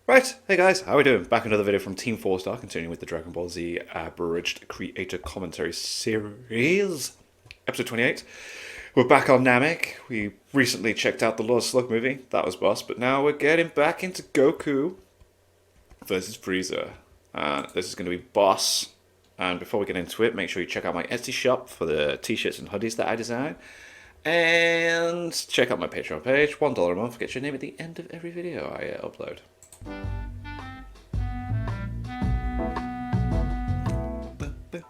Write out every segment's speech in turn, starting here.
Right, hey guys, how are we doing? Back another video from Team 4 Star, continuing with the Dragon Ball Z Abridged Creator Commentary Series, episode 28. We're back on Namek. We recently checked out the Lord Slug movie, that was boss, but now we're getting back into Goku versus Frieza. And this is going to be boss. And before we get into it, make sure you check out my Etsy shop for the t-shirts and hoodies that I design. And check out my Patreon page, $1 a month gets your name at the end of every video I upload.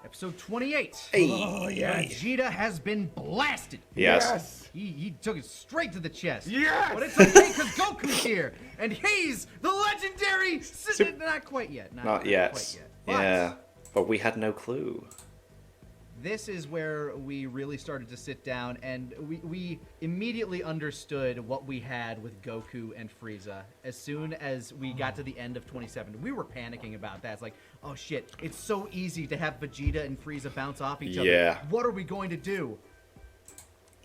Episode 28. Hey. Oh, yeah. Vegeta has been blasted. Yes. He took it straight to the chest. Yes. But it's okay because Goku's here. And he's the legendary... Not quite yet. Not yet. Quite yet. Yeah. But we had no clue. This is where we really started to sit down and we immediately understood what we had with Goku and Frieza. As soon as we got to the end of 27, we were panicking about that. It's like, oh shit, it's so easy to have Vegeta and Frieza bounce off each other. Yeah. What are we going to do?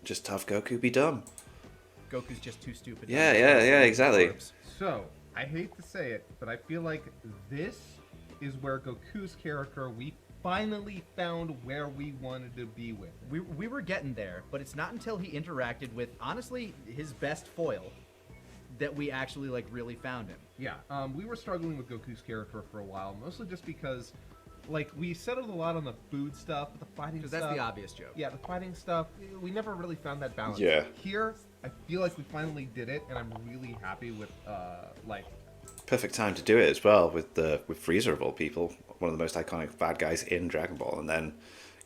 Just have Goku be dumb. Goku's just too stupid. Yeah, exactly. So, I hate to say it, but I feel like this is where Goku's character, we finally found where we wanted to be with. We were getting there, but it's not until he interacted with, honestly, his best foil that we actually, like, really found him. Yeah, we were struggling with Goku's character for a while, mostly just because, like, we settled a lot on the food stuff, but the fighting stuff... Because that's the obvious joke. Yeah, the fighting stuff, we never really found that balance. Yeah. Here, I feel like we finally did it, and I'm really happy with, like... Perfect time to do it as well with Frieza of all people, one of the most iconic bad guys in Dragon Ball, and then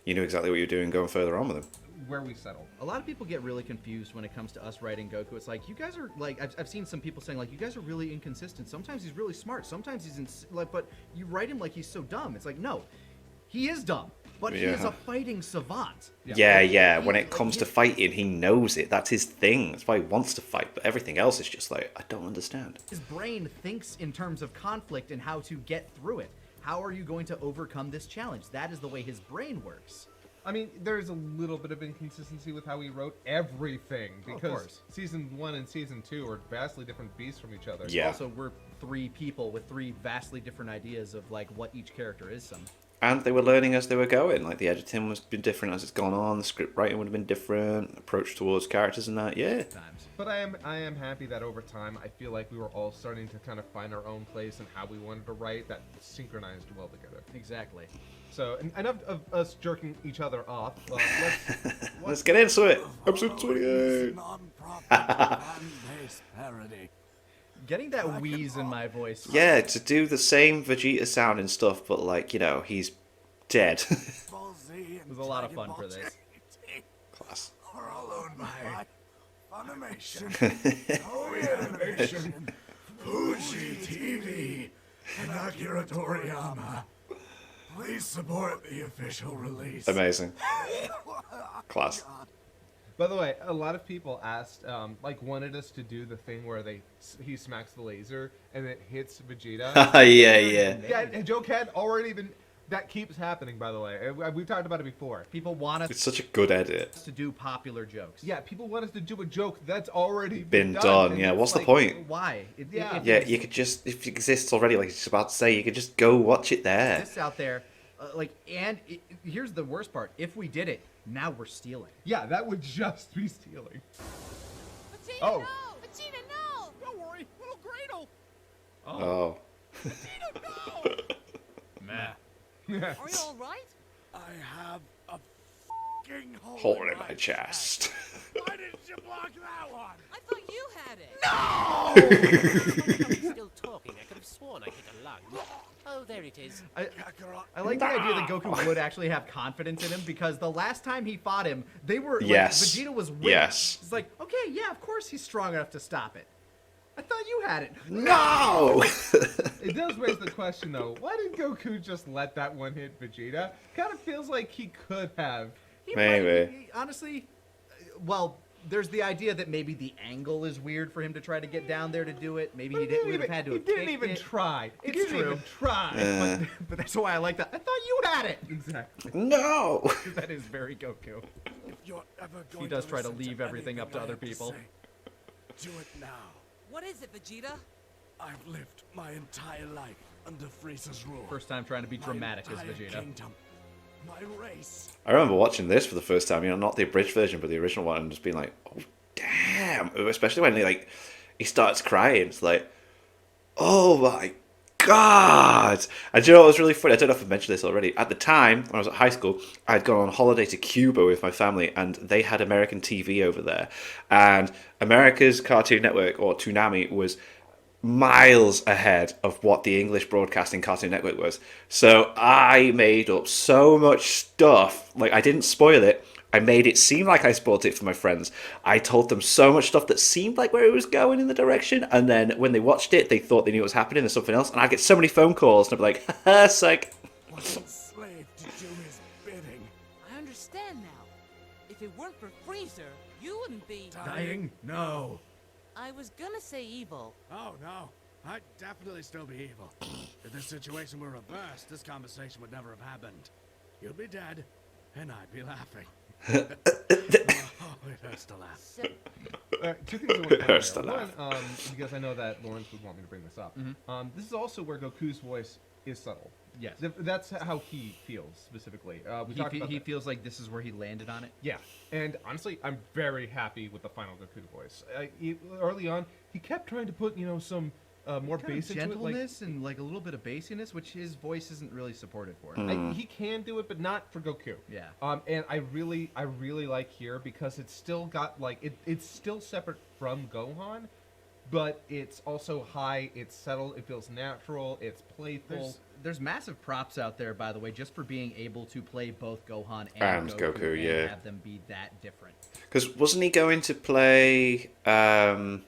you knew exactly what you were doing going further on with him. Where we settled. A lot of people get really confused when it comes to us writing Goku. It's like, you guys are, like, I've seen some people saying, like, you guys are really inconsistent. Sometimes he's really smart. Sometimes he's, like, but you write him like he's so dumb. It's like, no, he is dumb, but he is a fighting savant. Yeah. When it comes to fighting, he knows it. That's his thing. That's why he wants to fight, but everything else is just like, I don't understand. His brain thinks in terms of conflict and how to get through it. How are you going to overcome this challenge? That is the way his brain works. I mean, there's a little bit of inconsistency with how he wrote everything, because Season 1 and Season 2 are vastly different beasts from each other. Yeah. Also, we're three people with three vastly different ideas of, like, what each character is. And they were learning as they were going. Like, the editing was been different as it's gone on. The script writing would have been different. Approach towards characters and that, yeah. But I am happy that over time, I feel like we were all starting to kind of find our own place and how we wanted to write that synchronized well together. Exactly. So, enough of us jerking each other off. Let's get into it. Episode 28. Getting that wheeze in my voice. Yeah, to do the same Vegeta sound and stuff, but like, you know, he's dead. It was a lot of fun for this. Class. Followed by Funimation, Toei Animation, Fuji TV, and Akira Toriyama. Please support the official release. Amazing. Class. By the way, a lot of people asked, like, wanted us to do the thing where he smacks the laser and it hits Vegeta. Yeah. Yeah, and joke had already been. That keeps happening, by the way. We've talked about it before. People want us It's such a good edit. to do popular jokes. Yeah, people want us to do a joke that's already Been done. done, and yeah. it's What's the like, point? Why? Yeah, you could just, if it exists already, like it's about to say, you could just go watch it there. This out there, here's the worst part. If we did it, now we're stealing. Yeah, that would just be stealing. Vegeta, Oh. no! Vegeta, no! Don't worry, little Gradle! Oh. Vegeta, no! Are you alright? I have a fucking Hole in my chest. Why didn't you block that one? I thought you had it. I'm still talking. I could have sworn I hit a lung. Oh, there it is. I like the idea that Goku would actually have confidence in him, because the last time he fought him, they were Yes. Vegeta was winning. Yes. It's like, okay, yeah, of course he's strong enough to stop it. I thought you had it. No! It does raise the question, though. Why did Goku just let that one hit Vegeta? Kind of feels like he could have. Maybe. Honestly, well, there's the idea that maybe the angle is weird for him to try to get down there to do it. Maybe he would have had to have He didn't kicked even it. try. He It's didn't true. even try. But that's why I like that. I thought you had it. Exactly. No! That is very Goku. If you're ever going He does try to listen leave everything up to anything I other have to people. say, do it now. What is it, Vegeta? I've lived my entire life under Frieza's rule. First time trying to be My dramatic as entire Vegeta. Kingdom, my race. I remember watching this for the first time, not the abridged version, but the original one, and just being like, oh, damn. Especially when he starts crying. It's like, oh my God. And do you know what was really funny? I don't know if I mentioned this already. At the time, when I was at high school, I had gone on holiday to Cuba with my family, and they had American TV over there. And America's Cartoon Network, or Toonami, was miles ahead of what the English Broadcasting Cartoon Network was. So I made up so much stuff. Like, I didn't spoil it. I made it seem like I spoiled it for my friends. I told them so much stuff that seemed like where it was going in the direction, and then when they watched it, they thought they knew what was happening and something else, and I'd get so many phone calls, and I'd be like, haha, psych. Was enslaved to do his bidding. I understand now. If it weren't for Frieza, you wouldn't be. Dying? No. I was gonna say evil. Oh, no. I'd definitely still be evil. If this situation were reversed, this conversation would never have happened. You'd be dead, and I'd be laughing. Oh, it hurts to laugh. So, Two things I want to Hurts point to out. One, because I know that Lawrence would want me to bring this up. This is also where Goku's voice is subtle. Yes. That's how he feels specifically. We talked about He that. feels like this is where he landed on it. Yeah, and honestly, I'm very happy with the final Goku voice. Early on, he kept trying to put some more Kind of bass into it. Like, gentleness and like a little bit of bassiness, which his voice isn't really supported for. he can do it, but not for Goku. Yeah. And I really like here because it's still got it's still separate from Gohan, but it's also high. It's settled. It feels natural. It's playful. There's massive props out there, by the way, just for being able to play both Gohan and And Goku, Goku, and yeah. have them be that different. Because wasn't he going to play Go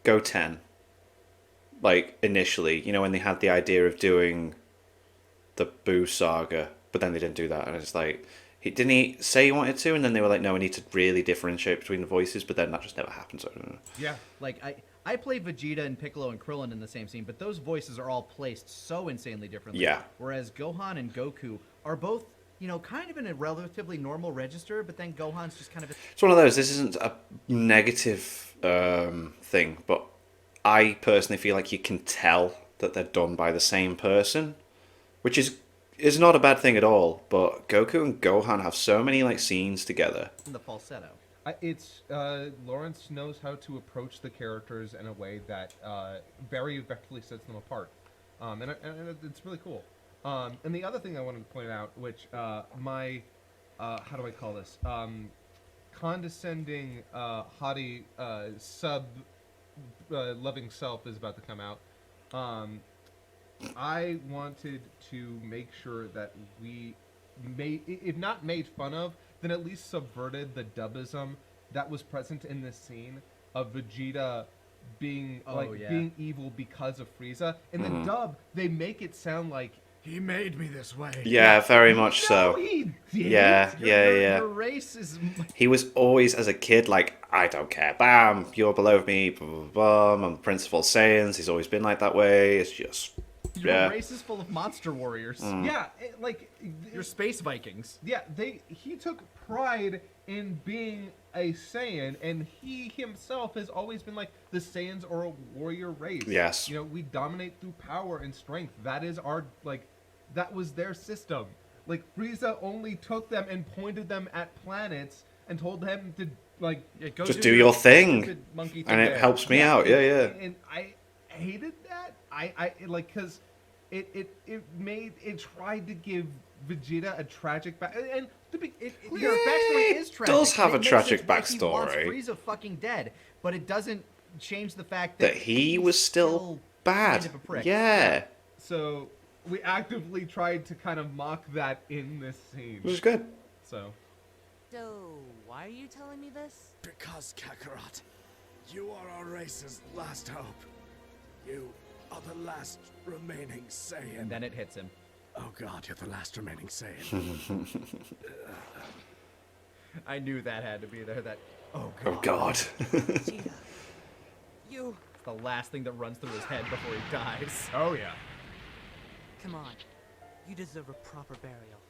10? Like, initially, when they had the idea of doing the Boo saga, but then they didn't do that, and it's like, didn't he say he wanted to, and then they were like, no, we need to really differentiate between the voices, but then that just never happened, so I don't know. Yeah. Like, I play Vegeta and Piccolo and Krillin in the same scene, but those voices are all placed so insanely differently. Yeah. Whereas Gohan and Goku are both, kind of in a relatively normal register, but then Gohan's just kind of... It's one of those, this isn't a negative thing, but I personally feel like you can tell that they're done by the same person, which is not a bad thing at all, but Goku and Gohan have so many scenes together. the falsetto. Lawrence knows how to approach the characters in a way that very effectively sets them apart, and it's really cool. And the other thing I wanted to point out, which my how do I call this, condescending haughty sub loving self is about to come out. I wanted to make sure that we if not made fun of, then at least subverted the dubism that was present in this scene of Vegeta being being evil because of Frieza. In the dub, they make it sound like He made me this way. Yeah, very much no, so. he didn't. Yeah. Your race is... He was always, as a kid, like, I don't care. Bam, you're below me. Blah, blah, blah. I'm the Prince of all Saiyans. He's always been like that way. It's just... Your Yeah. race is full of monster warriors. Yeah, You're space Vikings. Yeah, he took pride in being a Saiyan, and he himself has always been like, the Saiyans are a warrior race. Yes. We dominate through power and strength. That is our that was their system. Frieza only took them and pointed them at planets and told them to Go Just do your thing. stupid monkey And thing. it helps me out. Yeah. And I hated that. I because it tried to give Vegeta a tragic back, and Your backstory is tragic. does have It a makes tragic sense that He wants backstory. Frieza fucking dead, but it doesn't change the fact That that he he's was still bad. kind of a prick. Yeah. so we actively tried to kind of mock that in this scene. Which is good. So So, why are you telling me this? Because, Kakarot, you are our race's last hope. You are the last remaining Saiyan. And then it hits him. Oh god, you're the last remaining Saiyan. I knew that had to be there. That Oh, God. Vegeta. You... it's the last thing that runs through his head before he dies. oh yeah. Come on. You deserve a proper burial.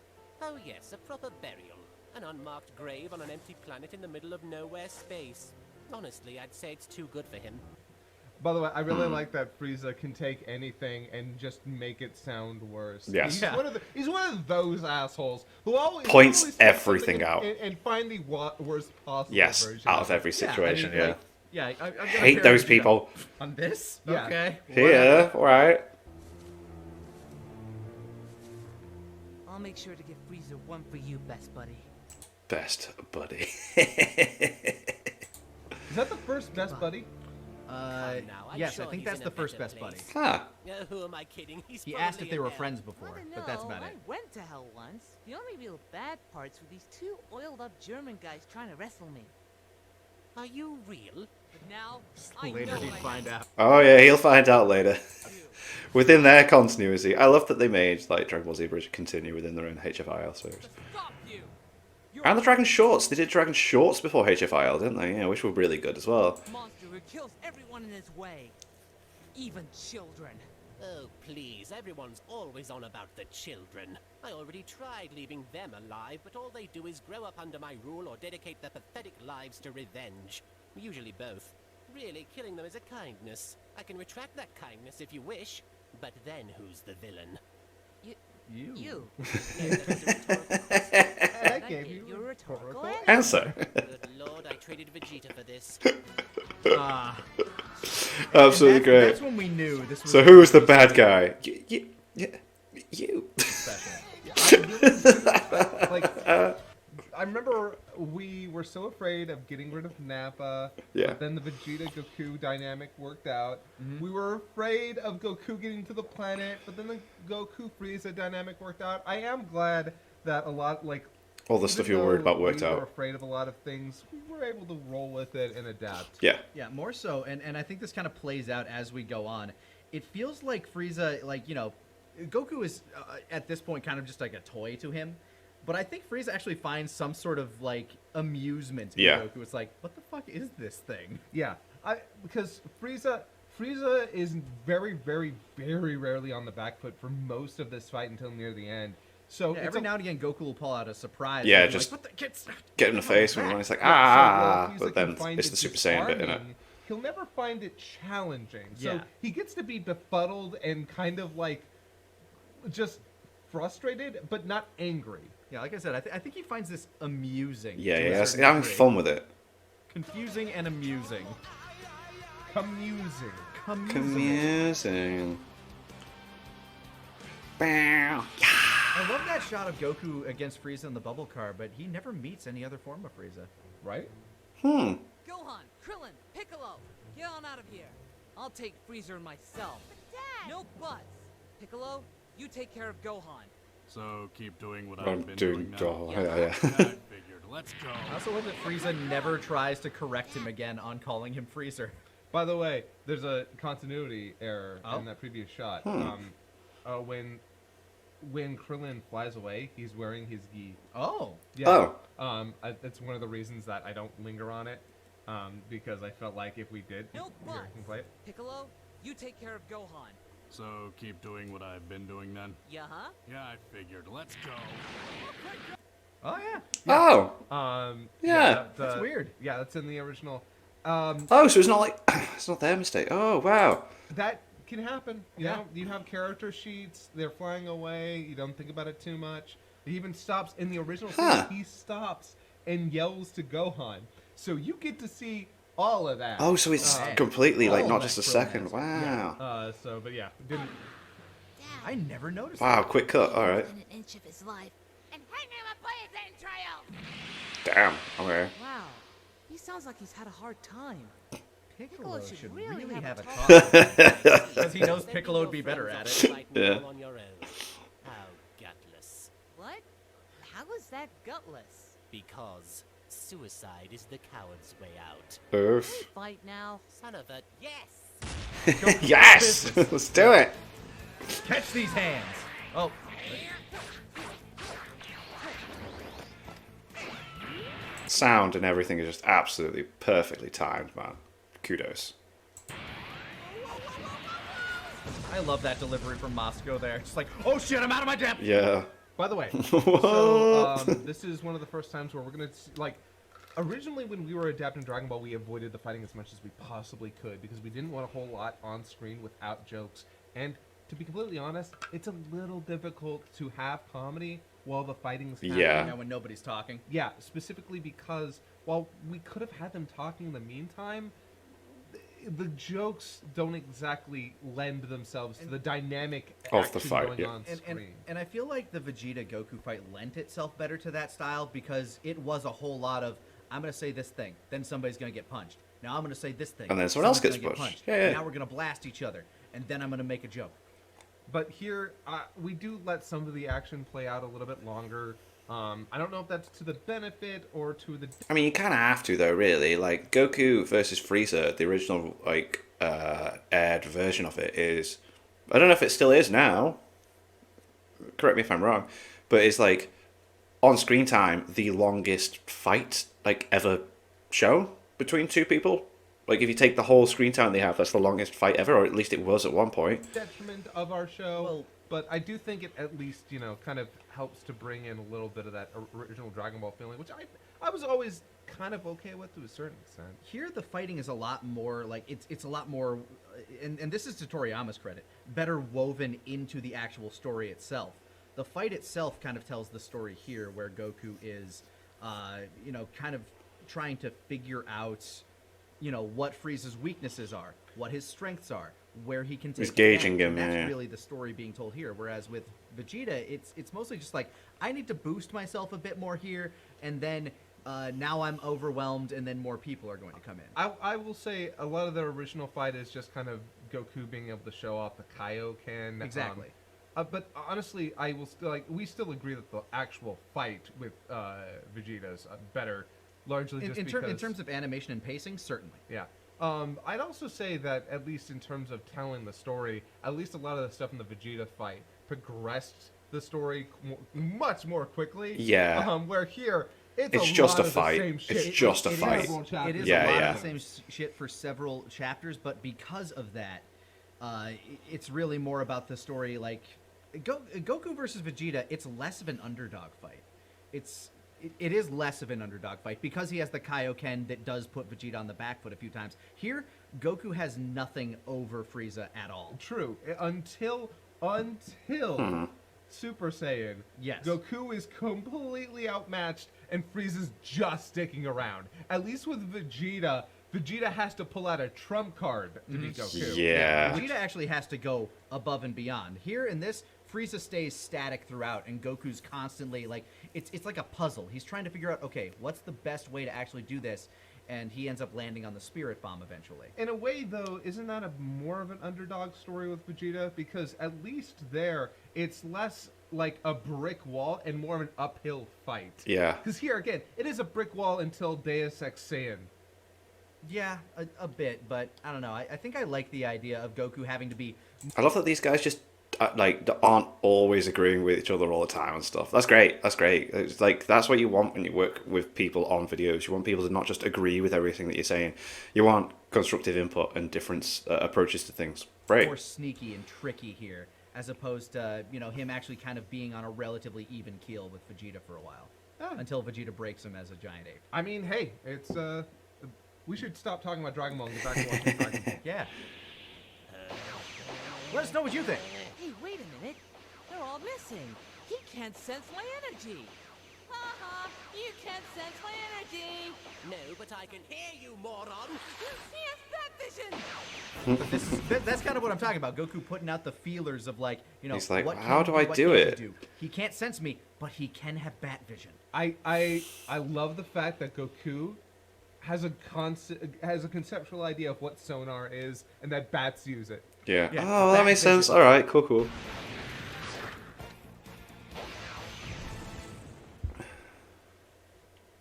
Oh yes, a proper burial. An unmarked grave on an empty planet in the middle of nowhere space. Honestly, I'd say it's too good for him. By the way, I really like that Frieza can take anything and just make it sound worse. Yes. He's, Yeah. he's one of those assholes who always Points always takes something everything out. and find the worst possible Yes, version out of it. every situation, I mean, yeah. like, yeah, I've got a Hate pair those of Vegeta. people. On this? Yeah. Okay. Here, alright. I'll make sure to give Frieza one for you, best buddy. Best buddy. Is that the first best buddy? now, I'm Yes, sure I think he's that's in the a first better best buddy. place. ah, Who am I kidding? He's He asked probably if they in were hell. friends I before, don't but that's know. about I it. went to hell once. The only real bad parts were these two oiled-up German guys trying to wrestle me. Are you real? But now, I Later know he'd I find have out. oh yeah, he'll find out later. Within their continuity, I love that they made like Dragon Ball Z Abridged continue within their own HFIL series. to stop you. You're And the Dragon Shorts, they did Dragon Shorts before HFIL, didn't they? Yeah, which were really good as well. a monster who kills everyone in his way, even children. Oh, please, everyone's always on about the children. I already tried leaving them alive, but all they do is grow up under my rule or dedicate their pathetic lives to revenge. Usually both. Really, killing them is a kindness. I can retract that kindness if you wish, but then who's the villain? You. You. No, that was a rhetorical question. I Did gave get you your a rhetorical rhetorical answer? Answer. Good lord, I traded Vegeta for this. Ah. Absolutely And great. That's when we knew this was. So who was the bad guy? You. Like, I remember we were so afraid of getting rid of Nappa. Yeah. But then the Vegeta Goku dynamic worked out. We were afraid of Goku getting to the planet, but then the Goku Frieza dynamic worked out. I am glad that a lot, like, All the stuff even you were worried though about worked we were out. afraid of a lot of things, we were able to roll with it and adapt. Yeah. Yeah, more so, and I think this kind of plays out as we go on. It feels like Frieza, like, you know, Goku is at this point kind of just like a toy to him. But I think Frieza actually finds some sort of like amusement in Yeah. Goku. It's like, what the fuck is this thing? Yeah, because Frieza is very, very, very rarely on the back foot for most of this fight until near the end. So Yeah, it's every a- now and again, Goku will pull out a surprise. Yeah, and be just like, what the kids. Get in the face when he's like, Yeah, so while Frieza but can then find it's it the Super Saiyan bit in it. disarming, he'll never find it challenging. So Yeah. he gets to be befuddled and kind of like just frustrated, but not angry. Yeah, like I said, I think he finds this amusing. Yeah, to a yeah, certain having degree. fun with it. Confusing and amusing. Amusing. Amusing. Bow. I love that shot of Goku against Frieza in the bubble car, but he never meets any other form of Frieza. Right? Gohan, Krillin, Piccolo, get on out of here. I'll take Freezer myself. But Dad! No buts. Piccolo, you take care of Gohan. So keep doing what I'm I've been doing. now. Oh, Yeah. yeah, I yeah. figured. Let's go. I also love that Frieza never tries to correct him again on calling him Freezer. By the way, there's a continuity error Oh. in that previous shot. When Krillin flies away, he's wearing his gi. Oh. Yeah. That's one of the reasons that I don't linger on it, because I felt like if we did, No here, buts. you can play it. Piccolo, you take care of Gohan. So keep doing what I've been doing then. Yeah, huh? Yeah, I figured. Let's go. Oh, yeah. Oh. Yeah. That's weird. Yeah, that's in the original. Oh, so it's not like it's not their mistake. Oh, wow. That can happen. You Yeah. know, you have character sheets. They're flying away. You don't think about it too much. He even stops in the original scene. Huh. He stops and yells to Gohan. So you get to see all of that. Oh, so it's Man. completely like All not that just a Krillin second. has. Wow. But yeah, didn't. Dad, I never noticed Wow, that. quick cut. All right. within an inch of his life. And hang him up by his entrails! Damn. Okay. Wow. He sounds like he's had a hard time. Piccolo should should really really have have a a talk. talk. Because he knows Then Piccolo be would be your better friends at or it. fight me Yeah. all on your own. How gutless. What? How is that gutless? Because suicide is the coward's way out. Oof. Fight now. Son of a yes. Yes. Let's do it. Catch these hands. Oh. Sound and everything is just absolutely perfectly timed, man. Kudos. I love that delivery from Moscow there. Just like, oh shit, I'm out of my depth. Yeah. By the way, What? so this is one of the first times where we're gonna see, like, Originally, when we were adapting Dragon Ball, we avoided the fighting as much as we possibly could because we didn't want a whole lot on screen without jokes. And to be completely honest, it's a little difficult to have comedy while the fighting's happening. Yeah. You know, when nobody's talking. Yeah, specifically because while we could have had them talking in the meantime, the jokes don't exactly lend themselves to the dynamic Of the action fight, going yeah. on screen. And I feel like the Vegeta Goku fight lent itself better to that style because it was a whole lot of, I'm going to say this thing, then somebody's going to get punched. Now I'm going to say this thing. And then someone else somebody's gets gonna punched. Yeah, yeah. Now we're going to blast each other. And then I'm going to make a joke. But here, we do let some of the action play out a little bit longer. I don't know if that's to the benefit or to the... I mean, you kind of have to, though, really. Like, Goku versus Frieza, the original, like, aired version of it is... I don't know if it still is now. Correct me if I'm wrong. But it's, like, on screen time, the longest fight, like, ever shown between two people. Like, if you take the whole screen time they have, that's the longest fight ever, or at least it was at one point. detriment of our show, Well- but I do think it at least, you know, kind of helps to bring in a little bit of that original Dragon Ball feeling, which I was always kind of okay with to a certain extent. Here, the fighting is a lot more, like, it's a lot more, and this is to Toriyama's credit, better woven into the actual story itself. The fight itself kind of tells the story here where Goku is, you know, kind of trying to figure out, you know, what Frieza's weaknesses are, what his strengths are, where he can take He's gauging advantage, him, and that's yeah. really the story being told here. Whereas with Vegeta, it's mostly just like, I need to boost myself a bit more here, and then now I'm overwhelmed, and then more people are going to come in. I will say a lot of the original fight is just kind of Goku being able to show off the Kaioken. Exactly. But honestly, I will still we still agree that the actual fight with Vegeta is better, largely just In because terms of animation and pacing, certainly. yeah. I'd also say that at least in terms of telling the story, at least a lot of the stuff in the Vegeta fight progressed the story much more quickly. Yeah. Where here it's It's a just lot a of the fight. same It's shit. just a It is- fight. Several chapters. It is Yeah, a lot yeah. of the same shit for several chapters, but because of that, it's really more about the story. Like Goku versus Vegeta, it's less of an underdog fight. It is less of an underdog fight because he has the Kaioken that does put Vegeta on the back foot a few times. Here, Goku has nothing over Frieza at all. True. Until Super Saiyan, Yes. Goku is completely outmatched and Frieza's just sticking around. At least with Vegeta, Vegeta has to pull out a trump card to beat Goku. Yeah. Vegeta actually has to go above and beyond. Here in this, Frieza stays static throughout, and Goku's constantly like it's like a puzzle. He's trying to figure out, okay, what's the best way to actually do this, and he ends up landing on the Spirit Bomb eventually. In a way, though, isn't that more of an underdog story with Vegeta? Because at least there, it's less like a brick wall and more of an uphill fight. Yeah. Because here, again, it is a brick wall until Deus Ex Saiyan. Yeah, a bit, but I don't know. I think I like the idea of Goku having to be. I love that these guys just like aren't always agreeing with each other all the time and stuff. That's great. That's great. It's like that's what you want when you work with people on videos. You want people to not just agree with everything that you're saying. You want constructive input and different approaches to things. Great. More sneaky and tricky here, as opposed to him actually kind of being on a relatively even keel with Vegeta for a while, until Vegeta breaks him as a giant ape. I mean, hey, it's we should stop talking about Dragon Ball and get back to watching Dragon Ball. Yeah. Let us know what you think. Hey, wait a minute. They're all missing. He can't sense my energy. Haha, you can't sense my energy. No, but I can hear you, moron! He has bat vision. That's kind of what I'm talking about. Goku putting out the feelers of like, He's like, what can how he do I what do can't he it? do? He can't sense me, but he can have bat vision. I love the fact that Goku has a conceptual idea of what sonar is, and that bats use it. Yeah. Yeah, Oh, that that makes sense. vision. All right. Cool.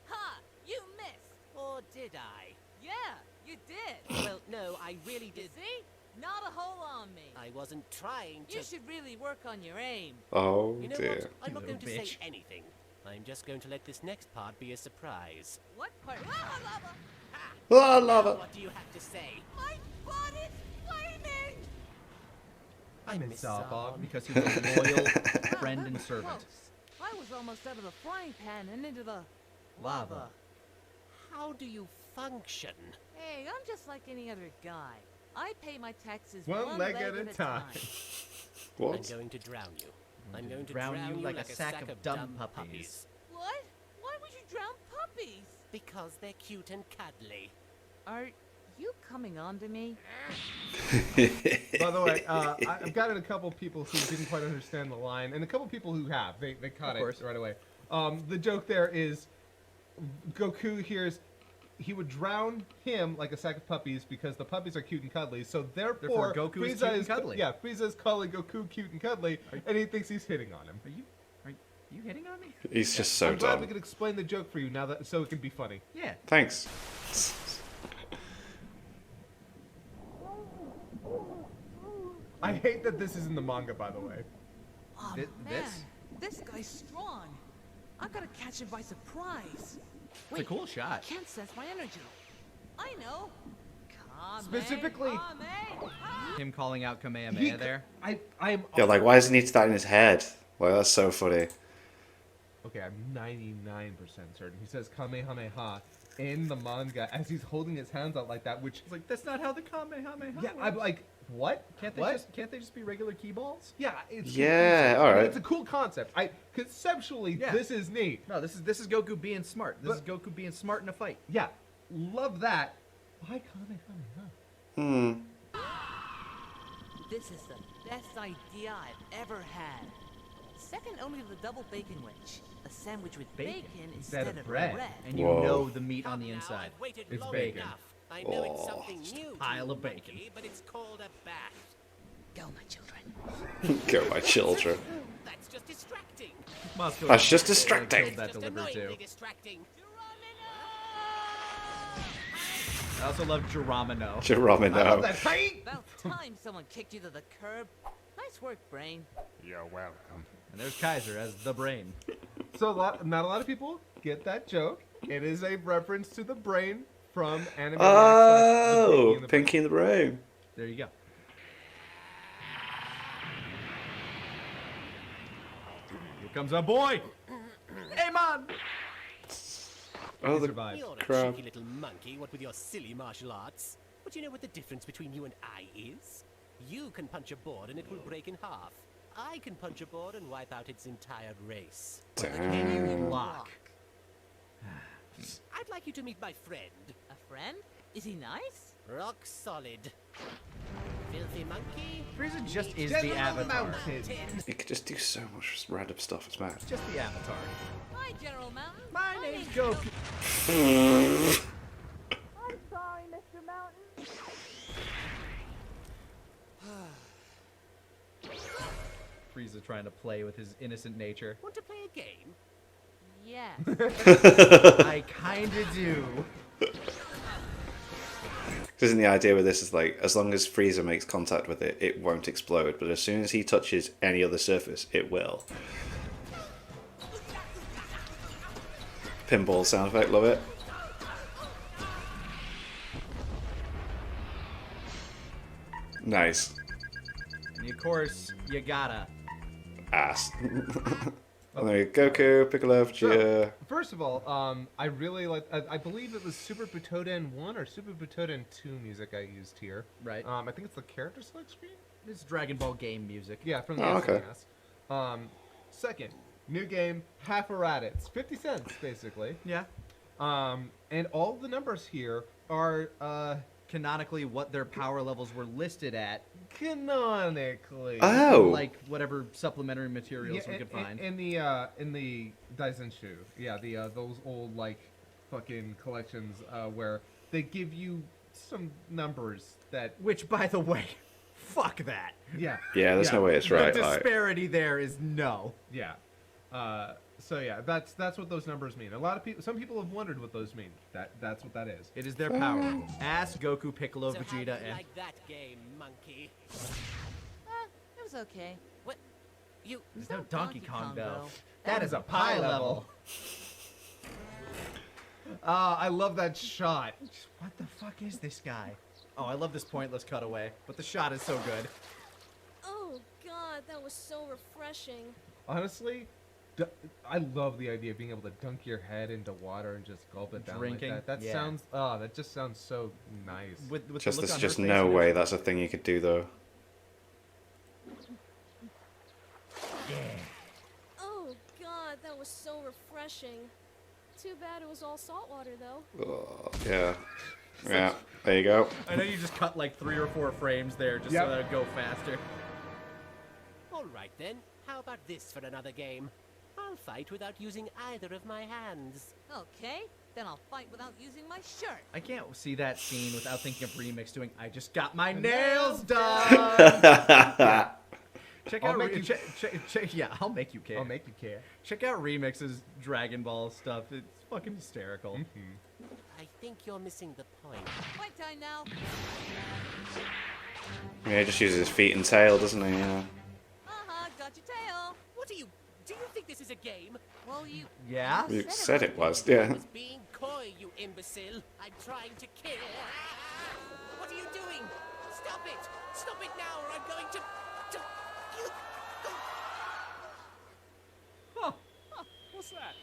Ha! You missed. Or did I? Yeah, you did. Well, no, I really You did. see? Not a hole on me. I wasn't trying to... You should really work on your aim. Oh You know dear. what? I'm not little going to say bitch. anything. I'm just going to let this next part be a surprise. What part? Lava, lava! Oh, I love it. What do you have to say? My body's flaming! I miss Bob. Because he's a loyal friend and servant. Close. I was almost out of the frying pan and into the Lava. how do you function? Hey, I'm just like any other guy. I pay my taxes One leg at a time. I'm What? going to drown you. I'm going to drown drown you you like a sack of dumb puppies. What? Why would you drown puppies? Because they're cute and cuddly. Are you coming on to me? By the way, I've gotten a couple people who didn't quite understand the line, and a couple people who have. They caught it right away. The joke there is Goku hears he would drown him like a sack of puppies because the puppies are cute and cuddly. So therefore Goku is Frieza cute and cuddly. Yeah, Frieza is calling Goku cute and cuddly, and he thinks he's hitting on him. Are you hitting on me? He's just so I'm glad we dumb. could explain the joke for you now that so it can be funny. Yeah. Thanks. I hate that this is in the manga, by the way. Oh, Thi- man. this? This guy's strong. I gotta catch him by surprise. It's a cool shot. Can't sense my energy. I know. Specifically- Him calling out Kamehameha there. I am. Yeah, like, why does he need that in his head? Like, that's so funny. Okay, I'm 99% certain. He says Kamehameha in the manga as he's holding his hands out like that, which It's like, that's not how the Kamehameha yeah, works. I'm like, what? Can't they What? just be regular key balls? Yeah, it's Yeah, all right. It's a cool concept. Conceptually, Yeah. this is neat. No, this is Goku being smart. This is But- Goku being smart in a fight. Yeah, love that. Why Kamehameha? Hmm. This is the best idea I've ever had. Second only to the double bacon wedge. A sandwich with Bacon bacon instead instead of of bread. bread. And you Whoa. know the meat on Come the now, inside. I've waited It's long bacon. enough. I know it's Oh, something just a new to pile you, of bacon. monkey, but it's called a bath. Go, my children. Go, my children. That's just distracting. That's just distracting. Killed that Just delivery annoyingly too. distracting. I also love Geronimo. I love Geronimo. that. Hey! About time someone kicked you to the curb. Nice work, Brain. You're welcome. And there's Kaiser as the brain. So not a lot of people get that joke. It is a reference to the brain from anime. Oh, The Pinky in the Brain. There you go. Here comes our boy. Hey, man. Oh, the survived. You're a crab. cheeky little monkey, what with your silly martial arts. But you know what the difference between you and I is? You can punch a board and it will break in half. I can punch a board and wipe out its entire race. Can you block? I'd like you to meet my friend. A friend? Is he nice? Rock solid. Filthy monkey. Frieza just is Gentleman the Avatar. Mountain. He could just do so much random stuff. It's mad. Just the Avatar. Hi, General Mountain. My name's Goku. I'm sorry, Mr. Mountain. Frieza trying to play with his innocent nature. Want to play a game? Yes. I kinda do. Isn't the idea with this is like, as long as Frieza makes contact with it, it won't explode. But as soon as he touches any other surface, it will. Pinball sound effect, love it. Nice. And of course, you gotta. Ass. And there you go, Goku, Piccolo, Vegeta. First of all, I really like. I believe it was Super Butoden 1 or Super Butoden 2 music I used here. Right. I think it's the character select screen. It's Dragon Ball game music. Yeah, from the Oh, okay. SNES. Second, new game, half a Raditz, 50 cents basically. Yeah. And all the numbers here are Canonically, what their power levels were listed at, canonically. Oh! like whatever supplementary materials we could find. in the Daisenshu, yeah, those old like fucking collections where they give you some numbers that Which, by the way, fuck that. yeah Yeah, there's no way it's right. The Like, disparity there is no. yeah. So yeah, that's what those numbers mean. A lot of people, some people have wondered what those mean. That's what that is. It is their power. Ask Goku, Piccolo, So how Vegeta, do you and like that game, monkey? It was okay. What? You? there's no Donkey Kong though. That is a pie level. I love that shot. What the fuck is this guy? Oh, I love this pointless cutaway, but the shot is so good. Oh god, that was so refreshing. Honestly, I love the idea of being able to dunk your head into water and just gulp it down Drinking? like that. That Yeah. sounds, oh, that just sounds so nice. With the Just look there's on just her face no and way everything. that's a thing you could do though. Oh god, that was so refreshing. Too bad it was all salt water though. Oh, yeah. Yeah. There you go. I know you just cut like 3 or 4 frames there just Yep. so that it'd go faster. All right then. How about this for another game? I'll fight without using either of my hands. Okay, then I'll fight without using my shirt. I can't see that scene without thinking of Remix doing, I just got my nails done! Check I'll out, make you- yeah, I'll make you care. I'll make you care. Check out Remix's Dragon Ball stuff. It's fucking hysterical. I think you're missing the point. Fight time now. Yeah, he just uses his feet and tail, doesn't he? Yeah. Got your tail. What do you think this is a game? Well, you... Yeah? You said it was, yeah. I was being coy, you imbecile. I'm trying to kill. What are you doing? Stop it! Stop it now, or I'm going to. You. What's that?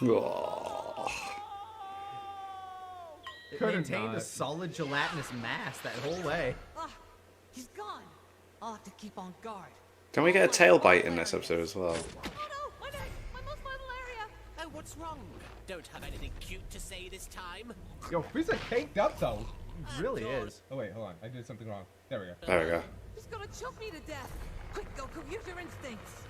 Oh. It Could've maintained a not. solid gelatinous mass that whole way. Ah, he's gone. I'll have to keep on guard. Can we get a tail bite in this episode as well? Oh no, my neck, my most vital area. Oh, what's wrong? Don't have anything cute to say this time. Yo, Frieza caked up though. It really is. Oh wait, hold on. I did something wrong. There we go. There we go. He's gonna choke me to death. Quick, Goku, use your instincts.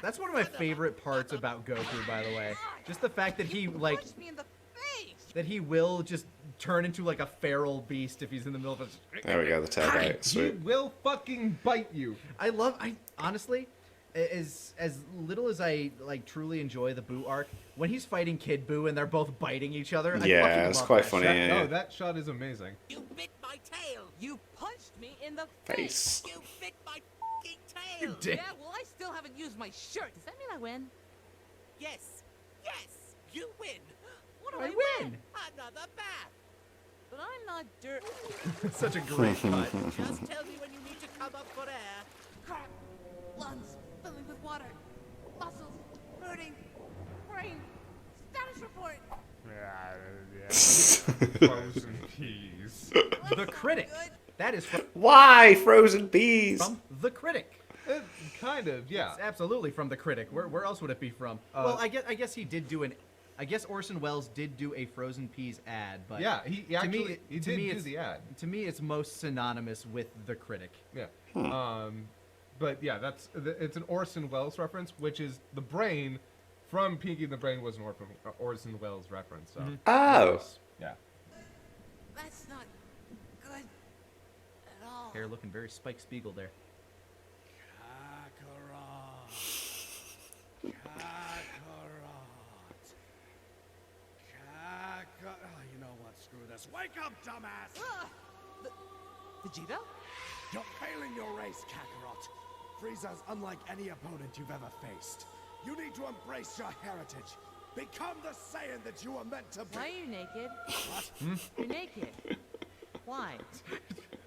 That's one of my favorite parts about Goku, by the way. Just the fact that he, like, Punched me in the face. that he will just turn into, like, a feral beast if he's in the middle of a... There we go, the tail bite. He Sweet. will fucking bite you. I honestly, as little as I, like, truly enjoy the Boo arc, when he's fighting Kid Boo and they're both biting each other, I Yeah, fucking it's love quite that funny. shit. Yeah. Oh, that shot is amazing. You bit my tail. You punched me in the Face. You bit my fucking tail. You dick. Yeah, well, I still haven't used my shirt. Does that mean I win? Yes. Yes. You win. What do I I win. Another bath. But I'm not dirt. Such a great cut. Just tell me when you need to come up for air. Crap. Lungs filling with water. Muscles hurting. Brain. Status report. Frozen peas. The Critic. Good. That is Why frozen peas? from The Critic. Kind of, yeah. It's absolutely from The Critic. Where else would it be from? Well, I guess he did do an... I guess Orson Welles did do a Frozen Peas ad, but... Yeah, he actually he did do it's, the ad. To me, it's most synonymous with The Critic. Yeah. But yeah, it's an Orson Welles reference, which is the brain from Pinky and the Brain was an Orson Welles reference. So Oh. yeah. That's not good at all. Hair looking very Spike Spiegel there. Oh, you know what? Screw this. Wake up, dumbass! Vegeta? You're failing your race, Kakarot. Frieza's unlike any opponent you've ever faced. You need to embrace your heritage. Become the Saiyan that you were meant to be. Why are you naked? You're naked. Why?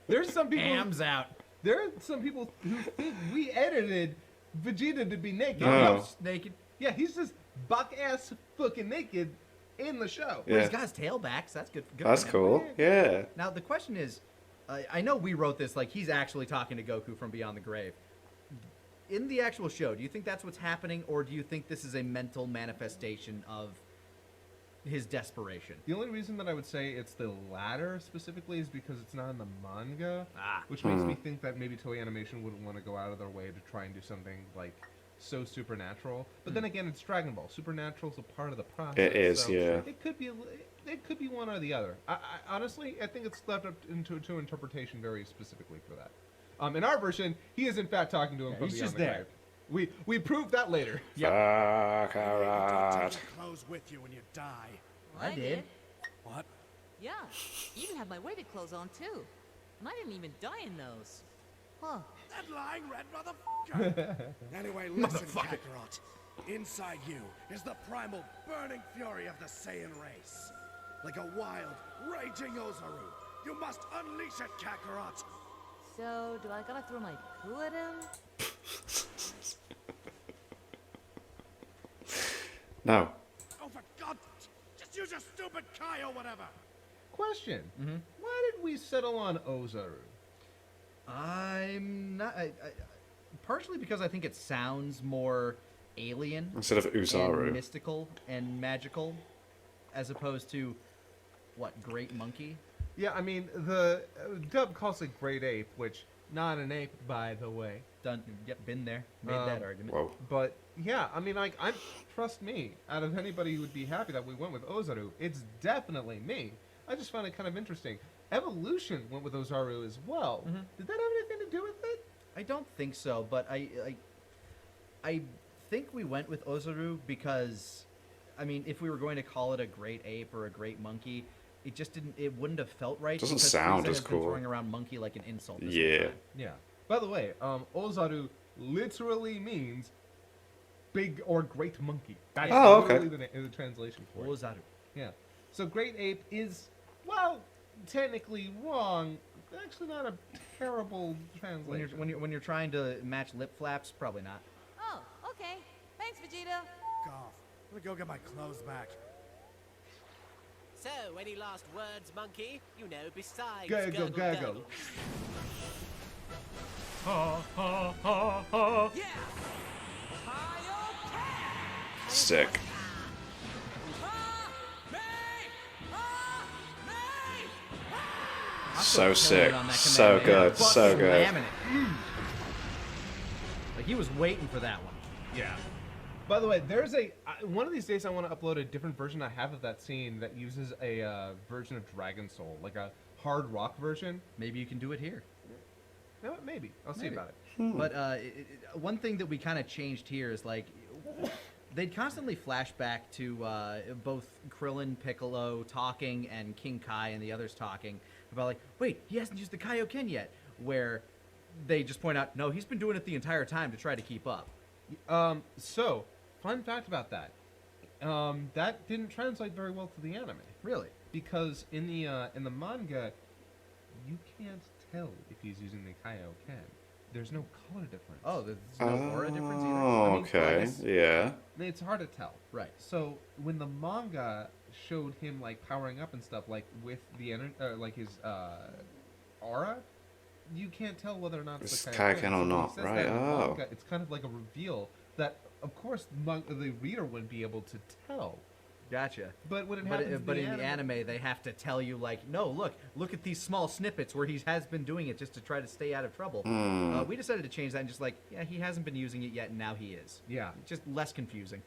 There's some people. Hams out. There are some people who think we edited Vegeta to be naked. Oh. No, Naked. yeah, he's just buck ass fucking naked in the show. Well, he's Yeah. got his tail back, so that's good. Good That's for him. cool. Yeah. Now, the question is, I know we wrote this like he's actually talking to Goku from beyond the grave. In the actual show, do you think that's what's happening, or do you think this is a mental manifestation of his desperation? The only reason that I would say it's the latter specifically is because it's not in the manga, Ah. which makes me think that maybe Toei Animation wouldn't want to go out of their way to try and do something like so supernatural. But then again, it's Dragon Ball. Supernatural's a part of the process. It is, so yeah. It could be. It could be one or the other. I honestly, I think it's left up to interpretation very specifically for that. In our version, he is in fact talking to him from he's beyond just the there. grave. We proved that later. Kakarot. Take your clothes with you when you die. I did. What? Yeah. You even had my weighted clothes on too. And I didn't even die in those. Huh. That lying red motherfucker! Anyway, listen, Kakarot. Inside you is the primal burning fury of the Saiyan race. Like a wild, raging Ozaru, you must unleash it, Kakarot! So, do I gotta throw my poo at him? No. Oh, for God! Just use your stupid Kai or whatever! Question. Why did we settle on Ozaru? I'm not. Partially because I think it sounds more alien Instead of and Uzaru. mystical and magical, as opposed to what, Great Monkey? Yeah, I mean, the dub calls it Great Ape, which, not an ape, by the way. Done. Yep, been there. Made that argument. Whoa. But, yeah, I mean, like, trust me, out of anybody who would be happy that we went with Ozaru, it's definitely me. I just found it kind of interesting. Evolution went with Ozaru as well. Did that have anything to do with it? I don't think so, but I think we went with Ozaru because, I mean, if we were going to call it a great ape or a great monkey, it just didn't. It wouldn't have felt right. Doesn't because sound Frieza as has been cool. throwing around monkey like an insult. This Yeah. whole time. Yeah. By the way, Ozaru literally means big or great monkey. That's Oh, okay. literally the translation for it. Ozaru. Yeah. So great ape is, well, technically wrong. Actually, not a terrible translation. When you're trying to match lip flaps, probably not. Oh, okay. Thanks, Vegeta. Golf. Let me go get my clothes back. So, any last words, monkey? You know, besides Gurgle, gurgle. Yeah. Sick. So sick. So good. So good. Slamming it. Like he was waiting for that one. Yeah. By the way, there's one of these days I want to upload a different version I have of that scene that uses a version of Dragon Soul, like a hard rock version. Maybe you can do it here. No, maybe. I'll see Maybe. about it. But one thing that we kind of changed here is like they'd constantly flash back to both Krillin, Piccolo talking and King Kai and the others talking about like, wait, he hasn't used the Kaioken yet. Where they just point out, no, he's been doing it the entire time to try to keep up. So, fun fact about that. That didn't translate very well to the anime. Really? Because in the manga, you can't tell if he's using the Kaioken. There's no color difference. Oh, there's no aura difference either. Oh, I mean, okay. yes. Yeah. It's hard to tell. Right. So when the manga showed him like powering up and stuff, like with the like his aura, you can't tell whether or not It's the Kaioken or So when he not, says right? that in the Oh. manga, it's kind of like a reveal that, of course, the reader wouldn't be able to tell. Gotcha. But when it happens, But in the anime, they have to tell you like, no, look at these small snippets where he has been doing it just to try to stay out of trouble. We decided to change that and just like, yeah, he hasn't been using it yet, and now he is. Yeah. Just less confusing.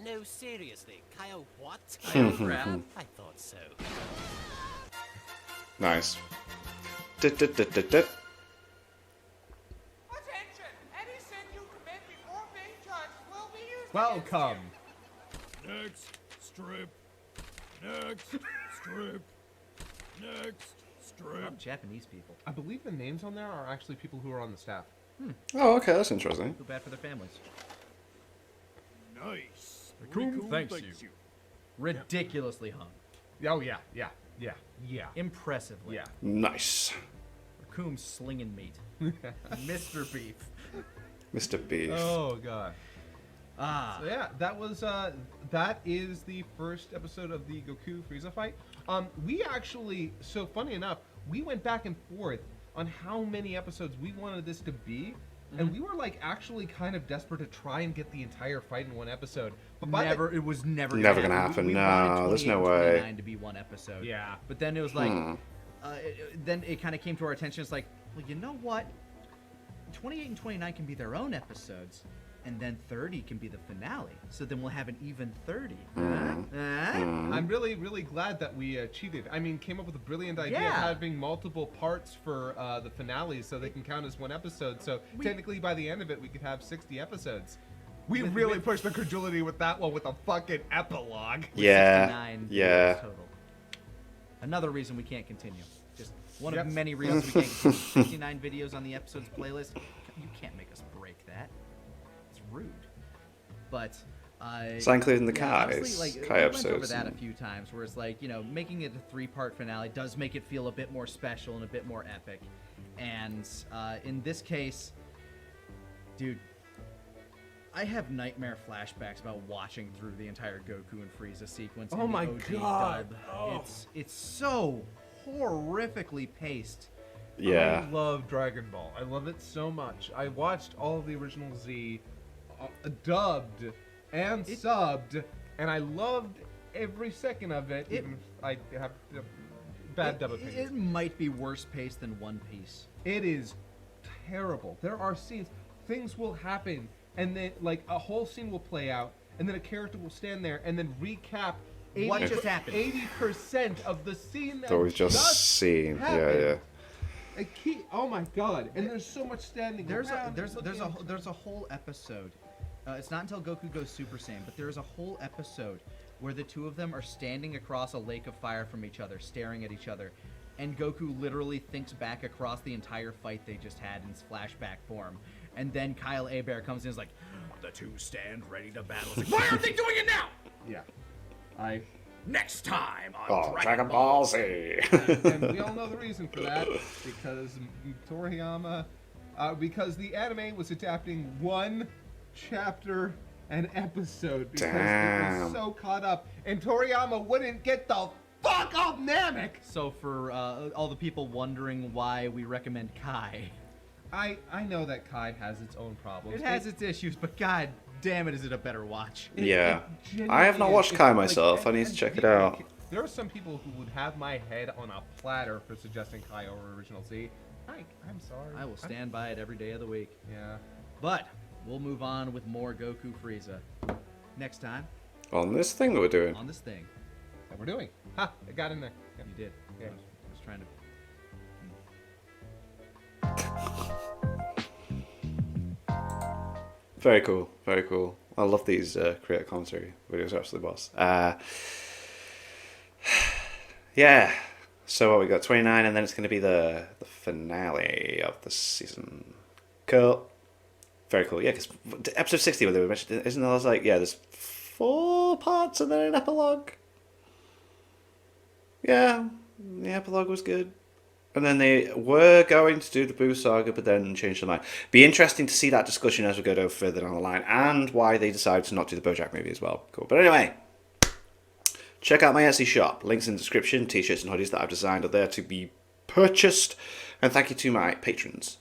No, seriously, Kyle what? Crap. I thought so. Nice. Attention! Any sin you commit before being judged will be used Welcome. Next strip. Next strip. Next strip. Japanese people. I believe the names on there are actually people who are on the staff. Oh, okay. That's interesting. Too bad for their families. Nice. Raccoon thanks you. Ridiculously hung. Oh yeah. Impressively. Yeah. Nice. Raccoon slinging meat. Mr. Beef. Mr. Beef. Oh god. Ah. So yeah, that is the first episode of the Goku Frieza fight. We actually, so funny enough, we went back and forth on how many episodes we wanted this to be, and we were like actually kind of desperate to try and get the entire fight in one episode. But by It was never Never gonna happen. We No, wanted there's no 28 and way. 29 to be one episode. Yeah. But then it was like, then it kind of came to our attention. It's like, well, you know what? 28 and 29 can be their own episodes, and then 30 can be the finale. So then we'll have an even 30. I'm really, really glad that we cheated. I mean, came up with a brilliant idea of Yeah. having multiple parts for the finale so they can count as one episode. So technically, by the end of it, we could have 60 episodes. We really pushed the credulity with that one with a fucking epilogue. Yeah. 69 Yeah. videos total. Another reason we can't continue. Just one Yep. of many reasons we can't continue. 69 videos on the episodes playlist. You can't make us break that. It's rude. But Is that including the yeah, Kai's? honestly, Kai we episodes? went over that a few times, where it's like, making it a 3-part finale does make it feel a bit more special and a bit more epic. And in this case, dude, I have nightmare flashbacks about watching through the entire Goku and Frieza sequence. Oh in the my OG God. dub. Oh. It's so horrifically paced. Yeah. I love Dragon Ball. I love it so much. I watched all of the original Z dubbed and subbed, and I loved every second of it. Even if I have bad dub opinions. It might be worse paced than One Piece. It is terrible. There are scenes, things will happen, and then like a whole scene will play out, and then a character will stand there and then recap What just happened? 80% of the scene That was just seen. happened. Oh my god! And there's so much standing. There's around there's a whole episode. It's not until Goku goes Super Saiyan, but there's a whole episode where the two of them are standing across a lake of fire from each other, staring at each other, and Goku literally thinks back across the entire fight they just had in flashback form, and then Kyle Hebert comes in and is like, "The two stand ready to battle." It's like, why aren't they doing it now? Yeah. Next time on Oh, Dragon Ball Z. And we all know the reason for that, because Toriyama, because the anime was adapting one chapter an episode because it Damn. was so caught up, and Toriyama wouldn't get the fuck off Namek. So for all the people wondering why we recommend Kai, I know that Kai has its own problems. it has its issues, but god damn it, is it a better watch? Yeah. Genuinely I have not is. watched It's Kai like- myself. I need to check it out. There are some people who would have my head on a platter for suggesting Kai over Original Z. I'm sorry. I will stand by it every day of the week. Yeah. But we'll move on with more Goku Frieza next time On this thing that we're doing. on this thing. That we're doing. Ha! I got in there. Yeah. You did. Yeah. I was trying to. Very cool. Very cool. I love these creator commentary videos. Absolutely boss. Yeah. So what we got 29, and then it's going to be the finale of the season. Cool. Very cool. Yeah, because episode 60, where they were mentioned, isn't there? I was like, yeah, there's 4 parts and then an epilogue. Yeah, the epilogue was good. And then they were going to do the Boo Saga, but then changed their mind. Be interesting to see that discussion as we go further down the line, and why they decided to not do the BoJack movie as well. Cool. But anyway, check out my Etsy shop. Links in the description. T-shirts and hoodies that I've designed are there to be purchased. And thank you to my patrons.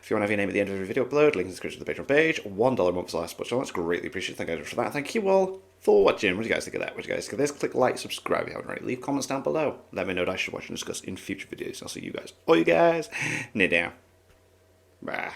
If you want to have your name at the end of every video upload, link in the description of the Patreon page. $1 a month for last that's greatly appreciated. Thank you for that. Thank you all for watching. What do you guys think of that? What do you guys think of this? Click like, subscribe if you haven't already. Leave comments down below. Let me know what I should watch and discuss in future videos. I'll see you guys. All you guys. Near down. Bye.